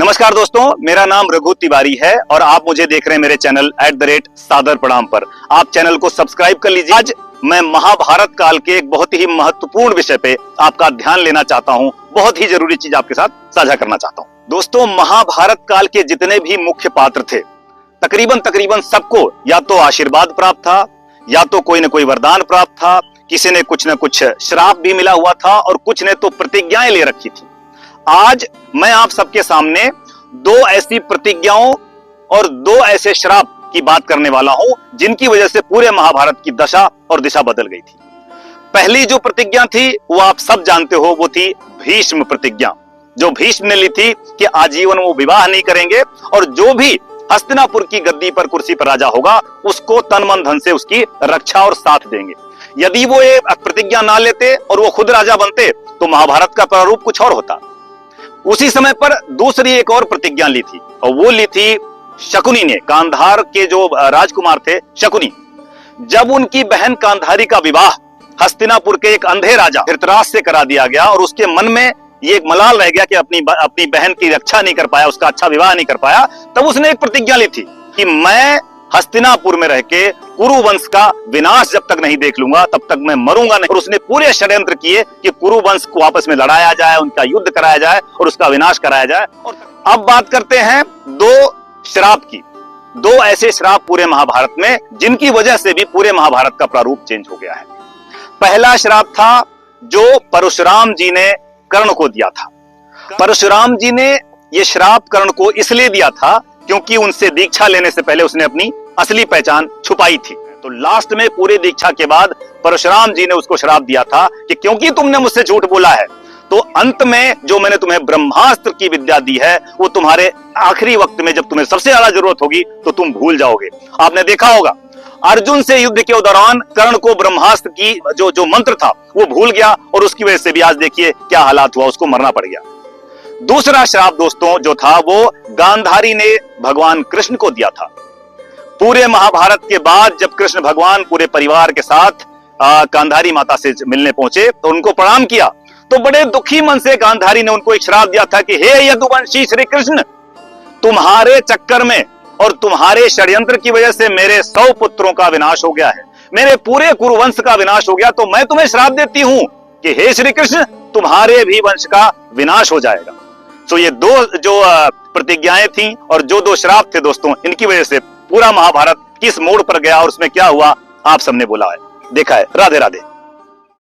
नमस्कार दोस्तों, मेरा नाम रघु तिवारी है और आप मुझे देख रहे हैं मेरे चैनल @सादर प्रणाम पर। आप चैनल को सब्सक्राइब कर लीजिए। आज मैं महाभारत काल के एक बहुत ही महत्वपूर्ण विषय पे आपका ध्यान लेना चाहता हूं। बहुत ही जरूरी चीज आपके साथ साझा करना चाहता हूं। दोस्तों, महाभारत काल के जितने भी मुख्य पात्र थे, तकरीबन सबको या तो आशीर्वाद प्राप्त था, या तो कोई न कोई वरदान प्राप्त था, किसी ने कुछ न कुछ श्राप भी मिला हुआ था और कुछ ने तो प्रतिज्ञाएं ले रखी थी। आज मैं आप सबके सामने दो ऐसी प्रतिज्ञाओं और दो ऐसे श्राप की बात करने वाला हूं जिनकी वजह से पूरे महाभारत की दशा और दिशा बदल गई थी। पहली जो प्रतिज्ञा थी वो आप सब जानते हो, वो थी भीष्म प्रतिज्ञा, जो भीष्म ने ली थी कि आजीवन वो विवाह नहीं करेंगे और जो भी हस्तिनापुर की गद्दी पर कुर्सी पर राजा होगा उसको तन मन धन से उसकी रक्षा और साथ देंगे। यदि वो ये प्रतिज्ञा ना लेते और वो खुद राजा बनते तो महाभारत का प्रारूप कुछ और होता। उसी समय पर दूसरी एक और प्रतिज्ञा ली थी और वो ली थी शकुनी ने। गांधार के जो राजकुमार थे शकुनी, जब उनकी बहन गांधारी का विवाह हस्तिनापुर के एक अंधे राजा धृतराष्ट्र से करा दिया गया और उसके मन में ये एक मलाल रह गया कि अपनी बहन की रक्षा नहीं कर पाया, उसका अच्छा विवाह नहीं कर पाया, तब उसने एक प्रतिज्ञा ली थी कि मैं हस्तिनापुर में रह के कुरु वंश का विनाश जब तक नहीं देख लूंगा तब तक मैं मरूंगा नहीं। और उसने पूरे षड्यंत्र किए कि कुरु वंश को आपस में लड़ाया जाए, उनका युद्ध कराया जाए और उसका विनाश कराया जाए। और अब बात करते हैं दो श्राप की। दो ऐसे श्राप पूरे महाभारत में जिनकी वजह से भी पूरे महाभारत का प्रारूप चेंज हो गया है। पहला श्राप था जो परशुराम जी ने कर्ण को दिया था। परशुराम जी ने यह श्राप कर्ण को इसलिए दिया था क्योंकि उनसे दीक्षा लेने से पहले उसने अपनी असली पहचान छुपाई थी। तो लास्ट में पूरे दीक्षा के बाद परशुराम जी ने उसको श्राप दिया था कि क्योंकि तुमने मुझसे झूठ बोला है तो अंत में जो मैंने तुम्हें ब्रह्मास्त्र की विद्या दी है वो तुम्हारे आखिरी वक्त में जब तुम्हें सबसे ज्यादा जरूरत होगी तो तुम भूल जाओगे। आपने देखा होगा अर्जुन से युद्ध के दौरान कर्ण को ब्रह्मास्त्र की जो मंत्र था वो भूल गया और उसकी वजह से भी आज देखिए क्या हालात हुआ, उसको मरना पड़ गया। दूसरा श्राप दोस्तों जो था वो गांधारी ने भगवान कृष्ण को दिया था। पूरे महाभारत के बाद जब कृष्ण भगवान पूरे परिवार के साथ गांधारी माता से मिलने पहुंचे तो उनको प्रणाम किया तो बड़े दुखी मन से गांधारी ने उनको एक श्राप दिया था कि हे यदुवंशी श्री कृष्ण, तुम्हारे चक्कर में और तुम्हारे षड्यंत्र की वजह से मेरे 100 पुत्रों का विनाश हो गया है, मेरे पूरे कुरुवंश का विनाश हो गया, तो मैं तुम्हें श्राप देती हूं कि हे श्री कृष्ण तुम्हारे भी वंश का विनाश हो जाएगा। तो ये दो जो प्रतिज्ञाएं थी और जो दो श्राप थे दोस्तों, इनकी वजह से पूरा महाभारत किस मोड़ पर गया और उसमें क्या हुआ आप सबने बोला है, देखा है। राधे राधे।